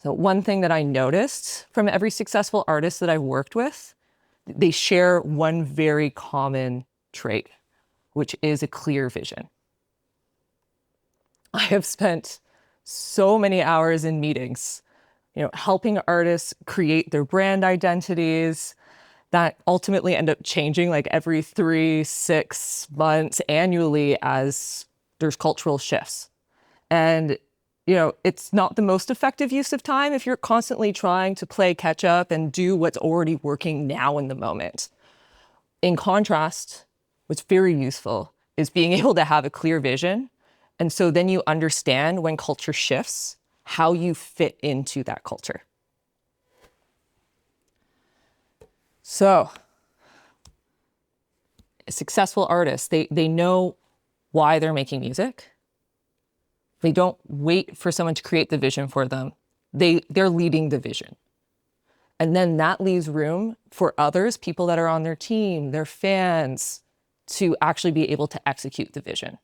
So one thing that I noticed from every successful artist that I've worked with, they share one very common trait, which is a clear vision. I have spent so many hours in meetings, helping artists create their brand identities that ultimately end up changing like every 3-6 months annually as there's cultural shifts. And it's not the most effective use of time if you're constantly trying to play catch up and do what's already working now in the moment. In contrast, what's very useful is being able to have a clear vision. And so then you understand when culture shifts, how you fit into that culture. So successful artists, they know why they're making music. They don't wait for someone to create the vision for them. They're leading the vision. And then that leaves room for others, people that are on their team, their fans, to actually be able to execute the vision.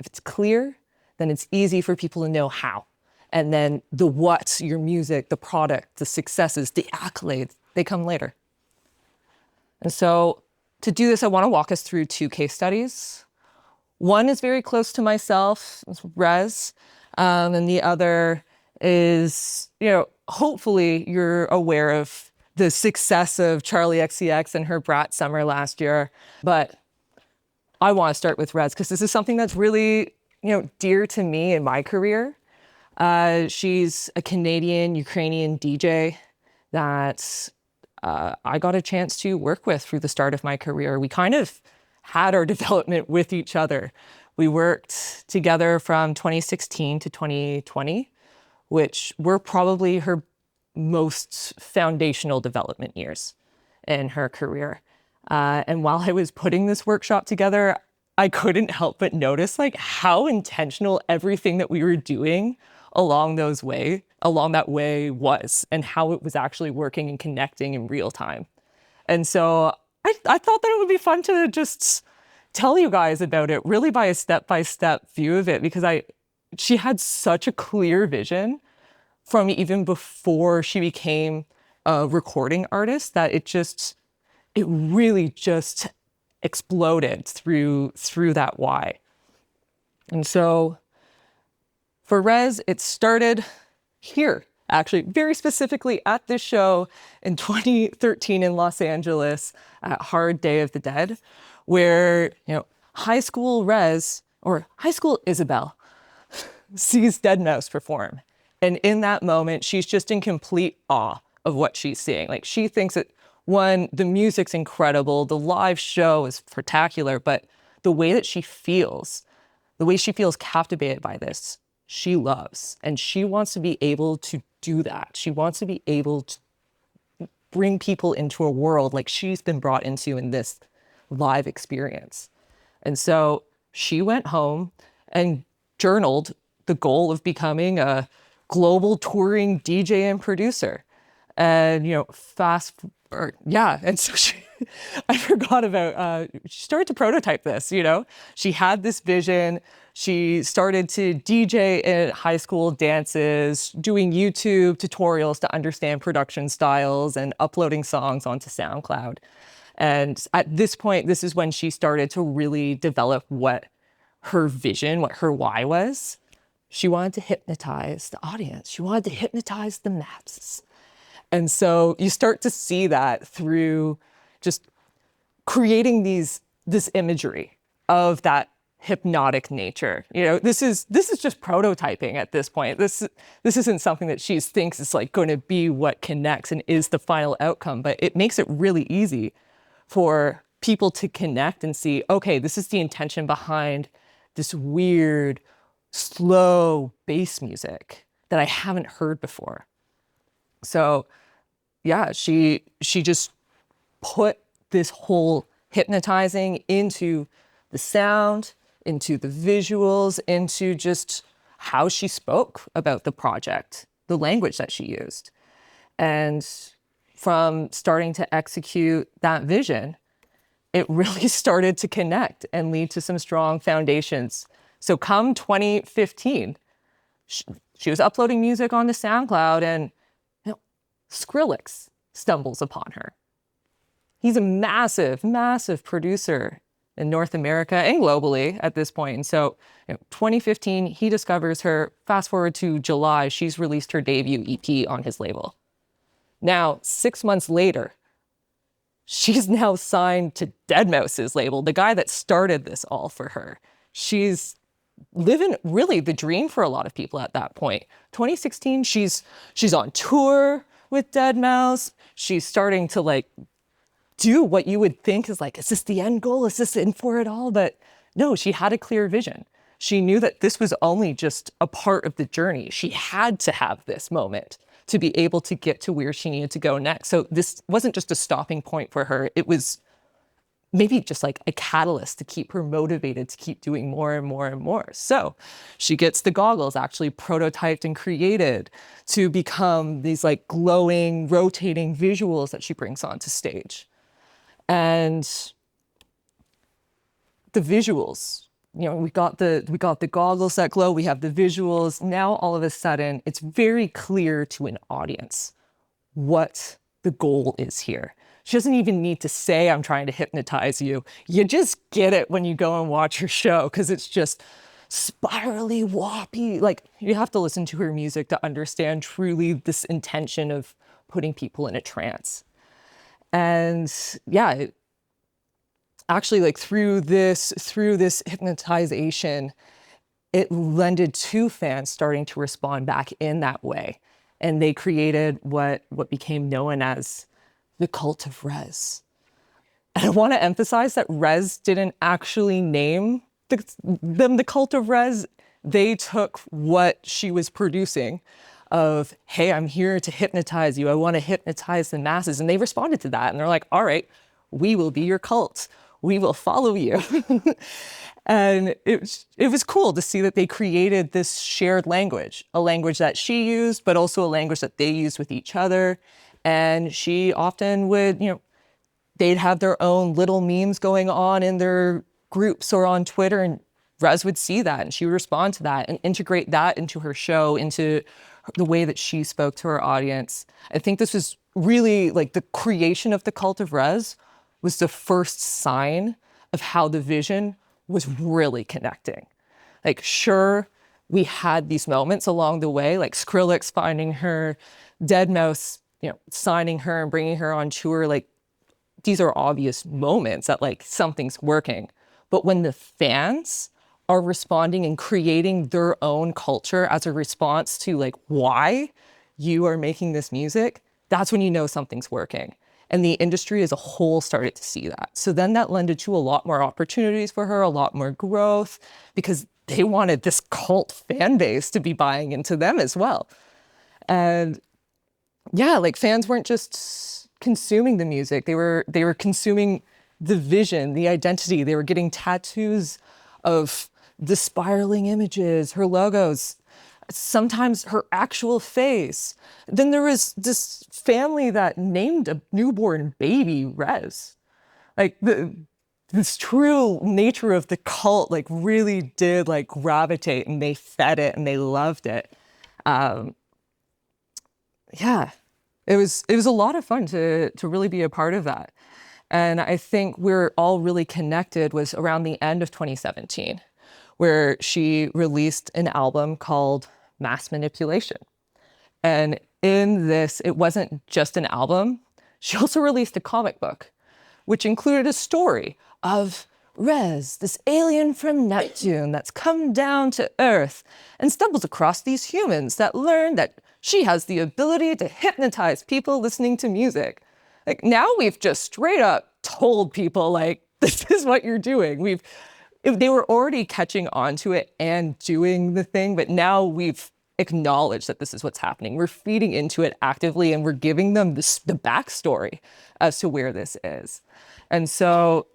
If it's clear, then it's easy for people to know how. And then the what, your music, the product, the successes, the accolades, they come later. And so to do this, I want to walk us through 2 case studies. One is very close to myself, it's REZZ, and the other is, hopefully you're aware of the success of Charli XCX and her Brat Summer last year. But I want to start with REZZ because this is something that's really, dear to me in my career. She's a Canadian, Ukrainian DJ that I got a chance to work with through the start of my career. We kind of had our development with each other. We worked together from 2016 to 2020, which were probably her most foundational development years in her career. And while I was putting this workshop together, I couldn't help but notice how intentional everything that we were doing along that way was, and how it was actually working and connecting in real time. And so I thought that it would be fun to just tell you guys about it, really by a step-by-step view of it, because she had such a clear vision from even before she became a recording artist that it really just exploded through that why. And so for REZZ, it started here, actually, very specifically at this show in 2013 in Los Angeles at Hard Day of the Dead, where, high school REZZ, or high school Isabel, sees deadmau5 perform. And in that moment, she's just in complete awe of what she's seeing. She thinks that, one, the music's incredible, the live show is spectacular, but the way she feels captivated by this, she loves. And she wants to be able to do that. She wants to be able to bring people into a world like she's been brought into in this live experience. And so she went home and journaled the goal of becoming a global touring DJ and producer. And, and so I forgot about, she started to prototype this, She had this vision. She started to DJ at high school dances, doing YouTube tutorials to understand production styles and uploading songs onto SoundCloud. And at this point, this is when she started to really develop what her vision, what her why was. She wanted to hypnotize the audience. She wanted to hypnotize the masses. And so you start to see that through just creating this imagery of that hypnotic nature. This is just prototyping at this point. This isn't something that she thinks is going to be what connects and is the final outcome, but it makes it really easy for people to connect and see, okay, this is the intention behind this weird, slow bass music that I haven't heard before. So yeah, she just put this whole hypnotizing into the sound, into the visuals, into just how she spoke about the project, the language that she used. And from starting to execute that vision, it really started to connect and lead to some strong foundations. So come 2015, she was uploading music onto SoundCloud, and Skrillex stumbles upon her. He's a massive, massive producer in North America and globally at this point. And so 2015, he discovers her. Fast forward to July, she's released her debut EP on his label. Now, 6 months later, she's now signed to deadmau5's label, the guy that started this all for her. She's living really the dream for a lot of people at that point. 2016, she's on tour with deadmau5. She's starting to like do what you would think is like, is this the end goal? Is this in for it all? But no, she had a clear vision. She knew that this was only just a part of the journey. She had to have this moment to be able to get to where she needed to go next. So this wasn't just a stopping point for her. It was maybe just like a catalyst to keep her motivated to keep doing more and more and more. So she gets the goggles actually prototyped and created to become these like glowing, rotating visuals that she brings onto stage. And the visuals, we got the goggles that glow, we have the visuals. Now all of a sudden, it's very clear to an audience what the goal is here. She doesn't even need to say, I'm trying to hypnotize you. You just get it when you go and watch her show, because it's just spirally whoppy. Like, you have to listen to her music to understand truly this intention of putting people in a trance. And yeah, actually, like through this hypnotization, it lended to fans starting to respond back in that way. And they created what became known as the cult of REZZ. And I want to emphasize that REZZ didn't actually name them the cult of REZZ. They took what she was producing of, hey, I'm here to hypnotize you. I want to hypnotize the masses. And they responded to that. And they're like, all right, we will be your cult. We will follow you. And it was cool to see that they created this shared language, a language that she used, but also a language that they used with each other. And she often would, they'd have their own little memes going on in their groups or on Twitter, and REZZ would see that and she would respond to that and integrate that into her show, into the way that she spoke to her audience. I think this was really like the creation of the cult of REZZ was the first sign of how the vision was really connecting. Like, sure, we had these moments along the way, like Skrillex finding her, deadmau5, signing her and bringing her on tour. Like, these are obvious moments that like something's working. But when the fans are responding and creating their own culture as a response to like why you are making this music, that's when you know something's working. And the industry as a whole started to see that. So then that lended to a lot more opportunities for her, a lot more growth, because they wanted this cult fan base to be buying into them as well. And yeah, like fans weren't just consuming the music, they were consuming the vision, the identity. They were getting tattoos of the spiraling images, her logos, sometimes her actual face. Then there was this family that named a newborn baby REZZ. Like this true nature of the cult like really did like gravitate, and they fed it and they loved it. Yeah, it was a lot of fun to really be a part of that. And I think we're all really connected was around the end of 2017, where she released an album called Mass Manipulation. And in this, it wasn't just an album. She also released a comic book, which included a story of REZZ, this alien from Neptune that's come down to Earth and stumbles across these humans that learn that she has the ability to hypnotize people listening to music. Like, now we've just straight up told people, like, this is what you're doing. They were already catching on to it and doing the thing, but now we've acknowledged that this is what's happening. We're feeding into it actively, and we're giving them the backstory as to where this is. And so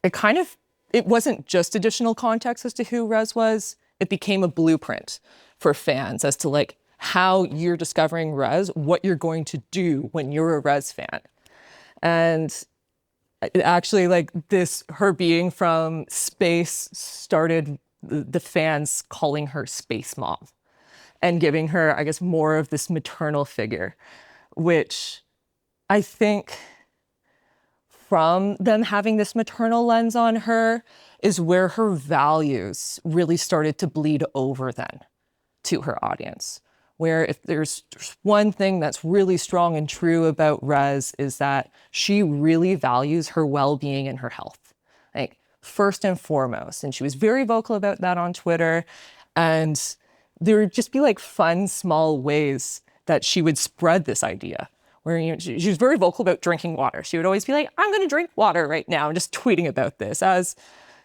it wasn't just additional context as to who REZZ was. It became a blueprint for fans as to like how you're discovering REZZ, what you're going to do when you're a REZZ fan. And actually, like this, her being from space started the fans calling her Space Mom. and giving her, I guess, more of this maternal figure, which I think from them having this maternal lens on her is where her values really started to bleed over then to her audience. Where if there's one thing that's really strong and true about REZZ is that she really values her well-being and her health, like first and foremost. And she was very vocal about that on Twitter. And there would just be like fun, small ways that she would spread this idea where, you know, she was very vocal about drinking water. She would always be like, I'm going to drink water right now, and just tweeting about this, as,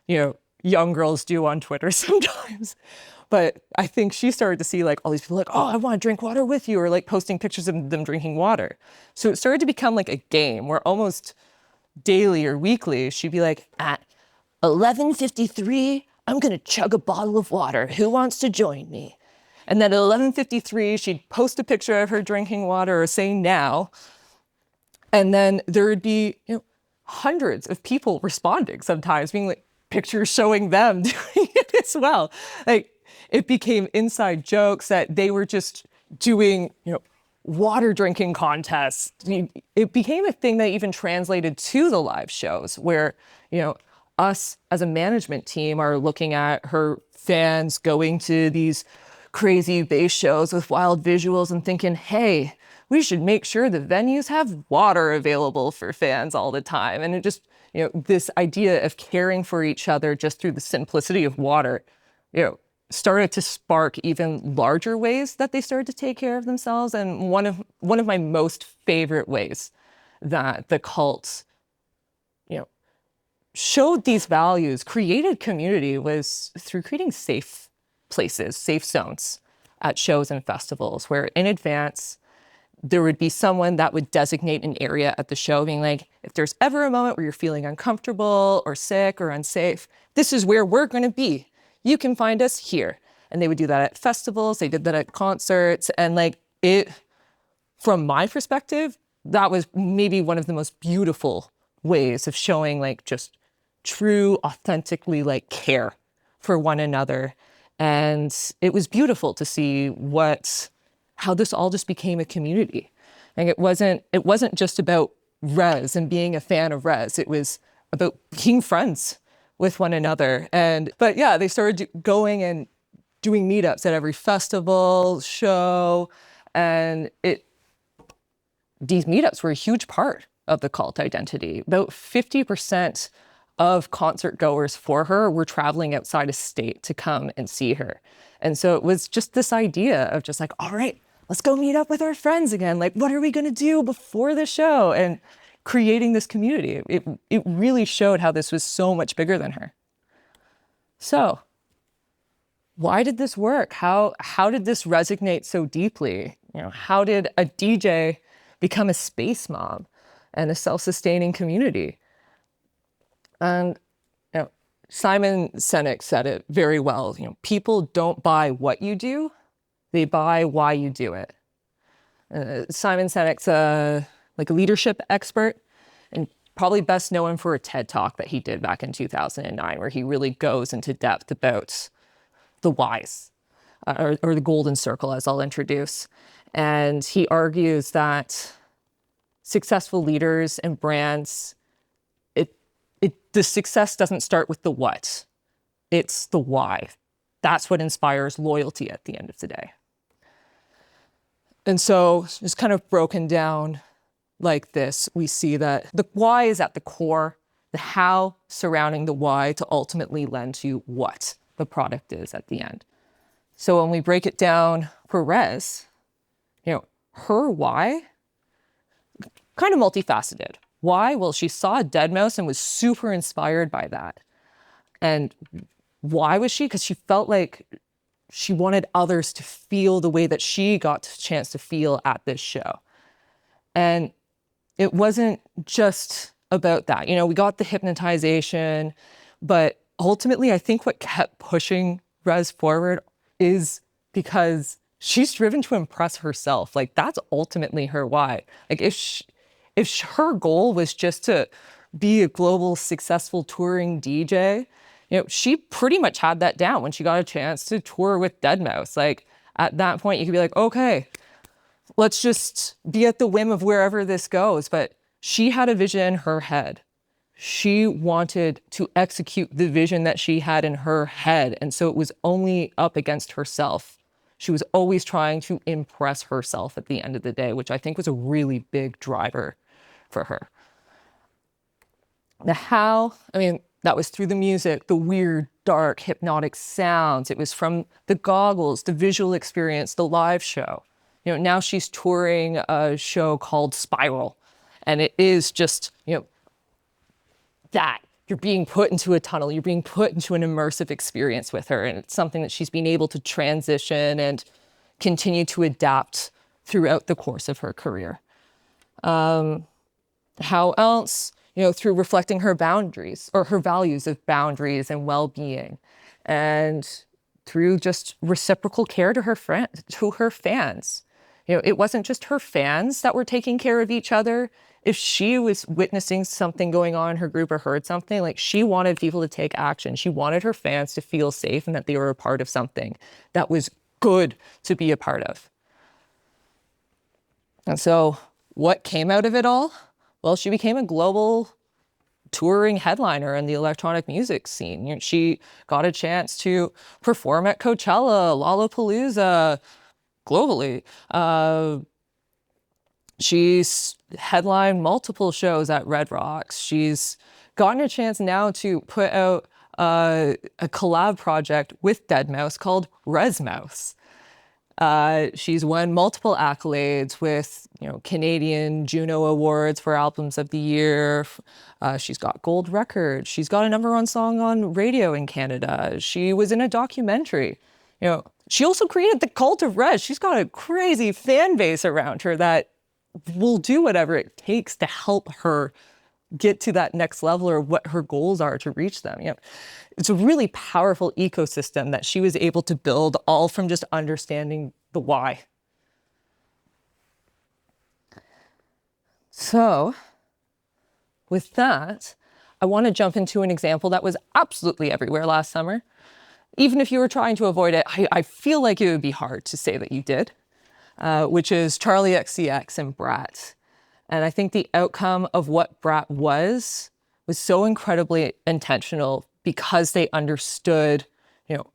you know, young girls do on Twitter sometimes. But I think she started to see like all these people like, oh, I want to drink water with you, or like posting pictures of them drinking water. So it started to become like a game where almost daily or weekly, she'd be like, at 11:53, I'm going to chug a bottle of water. Who wants to join me? And then at 11:53, she'd post a picture of her drinking water or say now. And then there would be, you know, hundreds of people responding sometimes, being like pictures showing them doing it as well. Like it became inside jokes that they were just doing, you know, water drinking contests. It became a thing that even translated to the live shows where, you know, us as a management team are looking at her fans going to these crazy bass shows with wild visuals and thinking, hey, we should make sure the venues have water available for fans all the time. And it just, you know, this idea of caring for each other just through the simplicity of water, you know, started to spark even larger ways that they started to take care of themselves. And one of my most favorite ways that the cult, you know, showed these values, created community, was through creating safe places, safe zones at shows and festivals, where in advance there would be someone that would designate an area at the show, being like, if there's ever a moment where you're feeling uncomfortable or sick or unsafe, this is where we're going to be. You can find us here. And they would do that at festivals. They did that at concerts. And like it, from my perspective, that was maybe one of the most beautiful ways of showing like just true, authentically like care for one another. And it was beautiful to see how this all just became a community. And it wasn't just about REZZ and being a fan of REZZ. It was about being friends with one another. But yeah, they started going and doing meetups at every festival, show, and these meetups were a huge part of the cult identity. About 50% of concert goers for her were traveling outside of state to come and see her. And so it was just this idea of just like, all right, let's go meet up with our friends again. Like, what are we going to do before the show? And creating this community. It really showed how this was so much bigger than her. So why did this work? How did this resonate so deeply? You know, how did a DJ become a space mob and a self-sustaining community? And you know, Simon Sinek said it very well. You know, people don't buy what you do, they buy why you do it. Simon Sinek's a leadership expert, and probably best known for a TED Talk that he did back in 2009, where he really goes into depth about the whys, or the golden circle, as I'll introduce. And he argues that successful leaders and brands, the success doesn't start with the what, it's the why. That's what inspires loyalty at the end of the day. And so it's kind of broken down like this. We see that the why is at the core, the how surrounding the why to ultimately lend to what the product is at the end. So when we break it down for REZZ, you know, her why, kind of multifaceted. Why? Well, she saw a dead mouse and was super inspired by that. And why was she? Because she felt like she wanted others to feel the way that she got a chance to feel at this show. And it wasn't just about that. You know, we got the hypnotization, but ultimately, I think what kept pushing REZZ forward is because she's driven to impress herself. Like, that's ultimately her why. Like, if her goal was just to be a global successful touring DJ, you know, she pretty much had that down when she got a chance to tour with deadmau5. Like, At that point, you could be like, okay, let's just be at the whim of wherever this goes. But she had a vision in her head. She wanted to execute the vision that she had in her head. And so it was only up against herself. She was always trying to impress herself at the end of the day, which I think was a really big driver for her. The how, I mean, that was through the music, the weird, dark, hypnotic sounds. It was from the goggles, the visual experience, the live show. You know, now she's touring a show called Spiral. And it is just, you know, that. You're being put into a tunnel. You're being put into an immersive experience with her. And it's something that she's been able to transition and continue to adapt throughout the course of her career. How else? You know, through reflecting her boundaries or her values of boundaries and well-being, and through just reciprocal care to her fans. You know, it wasn't just her fans that were taking care of each other. If she was witnessing something going on in her group or heard something, like, she wanted people to take action. She wanted her fans to feel safe and that they were a part of something that was good to be a part of. And so what came out of it all? Well, she became a global touring headliner in the electronic music scene. You know, she got a chance to perform at Coachella, Lollapalooza, globally. She's headlined multiple shows at Red Rocks. She's gotten a chance now to put out a collab project with Deadmau5 called REZZ. She's won multiple accolades with, you know, Canadian Juno Awards for Albums of the Year. She's got gold records. She's got a #1 song on radio in Canada. She was in a documentary. You know, she also created the cult of REZZ. She's got a crazy fan base around her that will do whatever it takes to help her get to that next level or what her goals are to reach them. You know, it's a really powerful ecosystem that she was able to build, all from just understanding the why. So with that, I want to jump into an example that was absolutely everywhere last summer. Even if you were trying to avoid it, I feel like it would be hard to say that you did, which is Charli XCX and Brat. And I think the outcome of what Brat was so incredibly intentional because they understood, you know,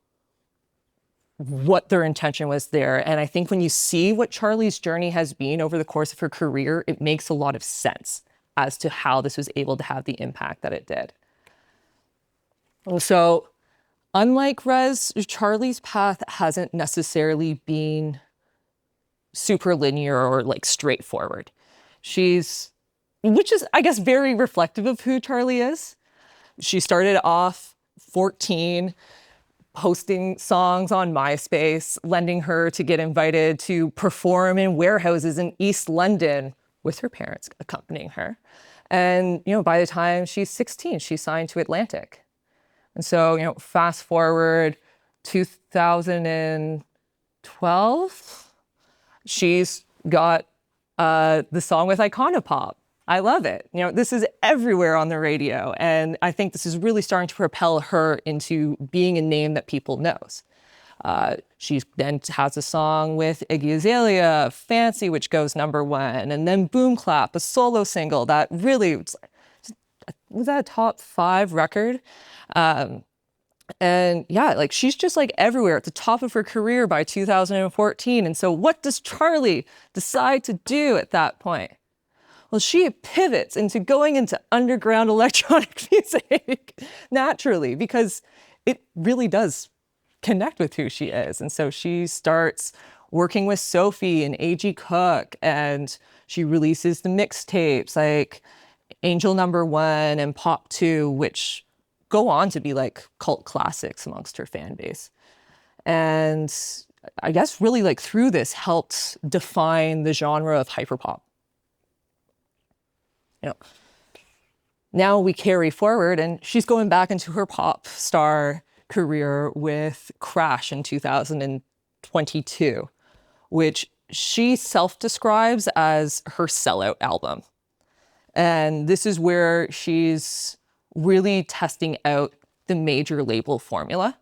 what their intention was there. And I think when you see what Charli's journey has been over the course of her career, it makes a lot of sense as to how this was able to have the impact that it did. And so, unlike REZZ, Charli's path hasn't necessarily been super linear or like straightforward. Which is, I guess, very reflective of who Charli is. She started off 14, posting songs on MySpace, lending her to get invited to perform in warehouses in East London with her parents accompanying her. And, you know, by the time she's 16, she's signed to Atlantic. And so, you know, fast forward 2012, she's got the song with Iconopop. I love it. You know, this is everywhere on the radio. And I think this is really starting to propel her into being a name that people knows. She then has a song with Iggy Azalea, Fancy, which goes #1. And then Boom Clap, a solo single that really was that a top 5 record? And yeah, like, she's just like everywhere at the top of her career by 2014. And so what does Charli decide to do at that point? Well, she pivots into going into underground electronic music naturally, because it really does connect with who she is. And so she starts working with Sophie and A.G. Cook, and she releases the mixtapes like Angel #1 and Pop 2, which go on to be like cult classics amongst her fan base. And I guess really, like, through this helped define the genre of hyperpop. You know, now we carry forward and she's going back into her pop star career with Crash in 2022, which she self-describes as her sellout album. And this is where she's really testing out the major label formula.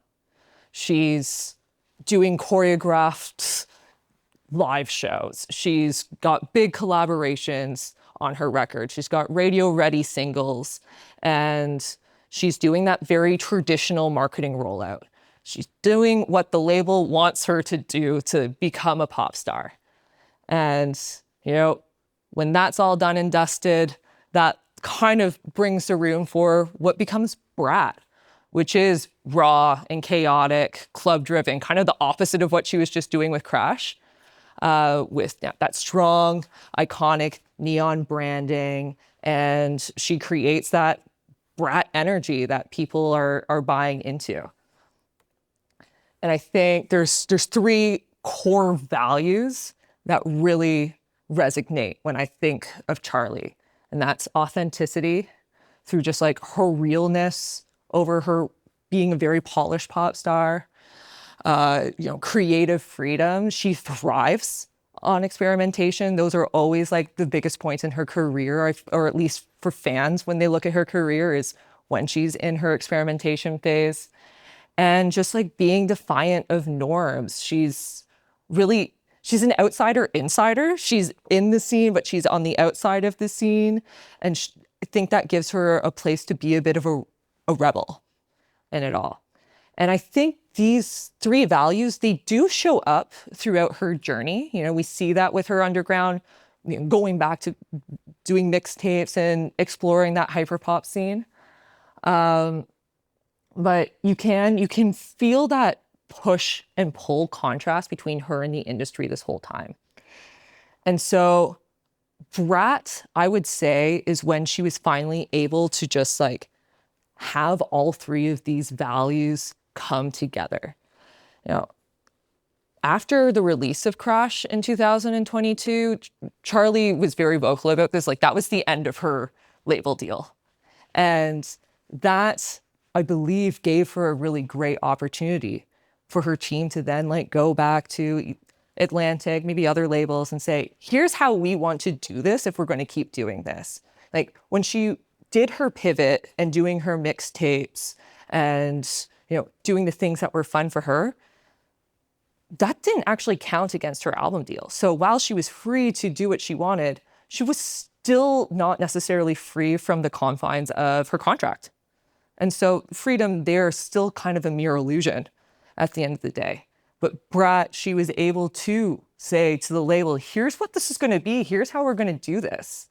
She's doing choreographed live shows. She's got big collaborations on her record. She's got radio ready singles, and she's doing that very traditional marketing rollout. She's doing what the label wants her to do to become a pop star. And, you know, when that's all done and dusted, that kind of brings the room for what becomes Brat, which is raw and chaotic, club driven, kind of the opposite of what she was just doing with Crash, with that strong, iconic neon branding. And she creates that Brat energy that people are buying into. And I think there's three core values that really resonate when I think of Charli. And that's authenticity through just like her realness over her being a very polished pop star, creative freedom. She thrives on experimentation. Those are always like the biggest points in her career, or at least for fans when they look at her career, is when she's in her experimentation phase. And just like being defiant of norms. She's an outsider insider. She's in the scene, but she's on the outside of the scene. And I think that gives her a place to be a bit of a rebel in it all. And I think these three values, they do show up throughout her journey. You know, we see that with her underground, going back to doing mixtapes and exploring that hyperpop scene. But you can feel that push and pull contrast between her and the industry this whole time. And so Brat, I would say, is when she was finally able to just like have all three of these values come together. You know, after the release of Crash in 2022, Charli was very vocal about this. Like that was the end of her label deal. And that, I believe, gave her a really great opportunity for her team to then like go back to Atlantic, maybe other labels, and say, here's how we want to do this if we're going to keep doing this. Like when she did her pivot and doing her mixtapes and, doing the things that were fun for her, that didn't actually count against her album deal. So while she was free to do what she wanted, she was still not necessarily free from the confines of her contract. And so freedom there is still kind of a mere illusion at the end of the day. But Brat, she was able to say to the label, here's what this is going to be. Here's how we're going to do this.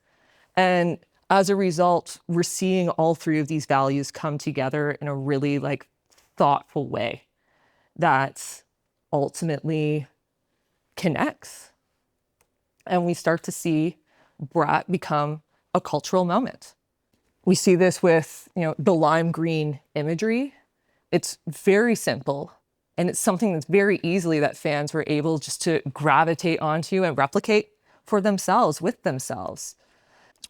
And as a result, we're seeing all three of these values come together in a really like thoughtful way that ultimately connects. And we start to see Brat become a cultural moment. We see this with, the lime green imagery. It's very simple, and it's something that's very easily that fans were able just to gravitate onto and replicate for themselves, with themselves.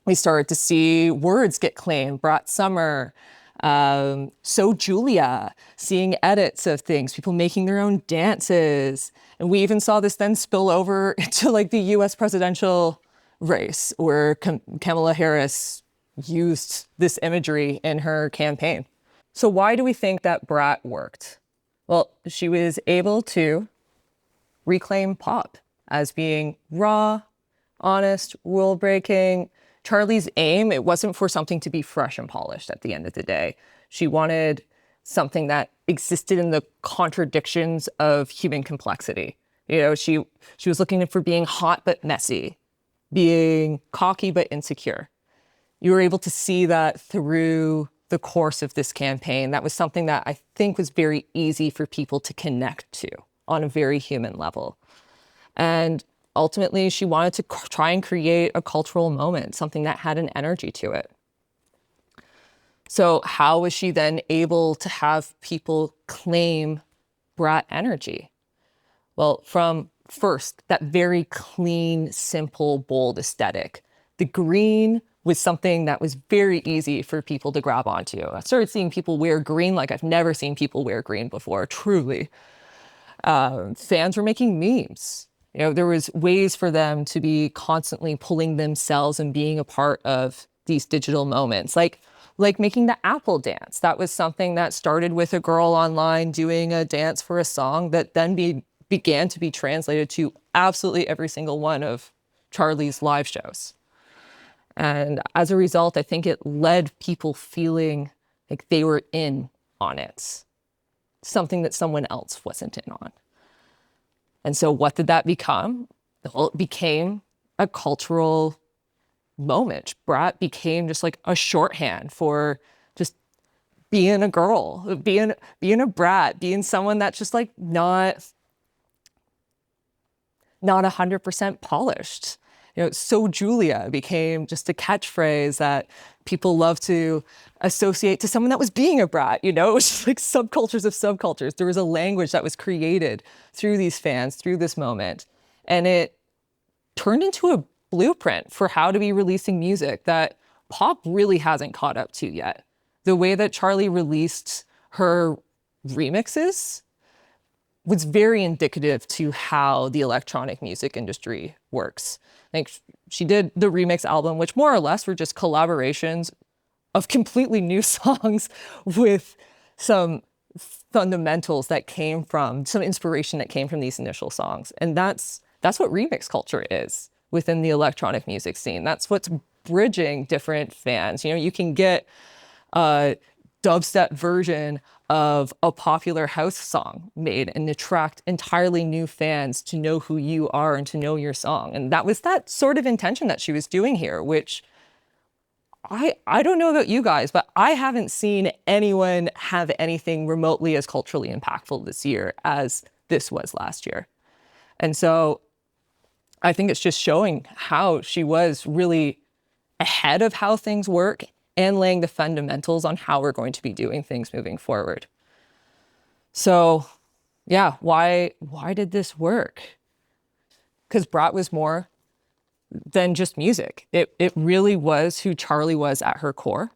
We started to see words get claimed, Brat Summer, So Julia, seeing edits of things, people making their own dances. And we even saw this then spill over into like the US presidential race, where Kamala Harris used this imagery in her campaign. So why do we think that Brat worked? Well, she was able to reclaim pop as being raw, honest, rule-breaking. Charli's aim, it wasn't for something to be fresh and polished at the end of the day. She wanted something that existed in the contradictions of human complexity. She was looking for being hot but messy, being cocky but insecure. You were able to see that through the course of this campaign. That was something that I think was very easy for people to connect to on a very human level. And ultimately, she wanted to try and create a cultural moment, something that had an energy to it. So how was she then able to have people claim Brat energy? Well, from first, that very clean, simple, bold aesthetic. The green was something that was very easy for people to grab onto. I started seeing people wear green like I've never seen people wear green before, truly. Fans were making memes. There was ways for them to be constantly pulling themselves and being a part of these digital moments. Like like making the Apple dance. That was something that started with a girl online doing a dance for a song that then began to be translated to absolutely every single one of Charlie's live shows. And as a result, I think it led people feeling like they were in on it, something that someone else wasn't in on. And so what did that become? Well, it became a cultural moment. Brat became just like a shorthand for just being a girl, being a brat, being someone that's just like not 100% polished. So Julia became just a catchphrase that people love to associate to someone that was being a brat. It was just like subcultures of subcultures. There was a language that was created through these fans, through this moment. And it turned into a blueprint for how to be releasing music that pop really hasn't caught up to yet. The way that Charlie released her remixes was very indicative to how the electronic music industry works. Like, she did the remix album, which more or less were just collaborations of completely new songs with some fundamentals that came from, some inspiration that came from these initial songs. And that's what remix culture is within the electronic music scene. That's what's bridging different fans. You can get a dubstep version of a popular house song made and attract entirely new fans to know who you are and to know your song. And that was that sort of intention that she was doing here, which I don't know about you guys, but I haven't seen anyone have anything remotely as culturally impactful this year as this was last year. And so I think it's just showing how she was really ahead of how things work and laying the fundamentals on how we're going to be doing things moving forward. So yeah, why did this work? Because Brat was more than just music. It really was who Charlie was at her core.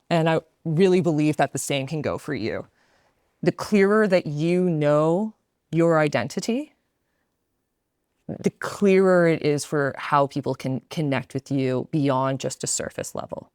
And I really believe that the same can go for you. The clearer that you know your identity, the clearer it is for how people can connect with you beyond just a surface level.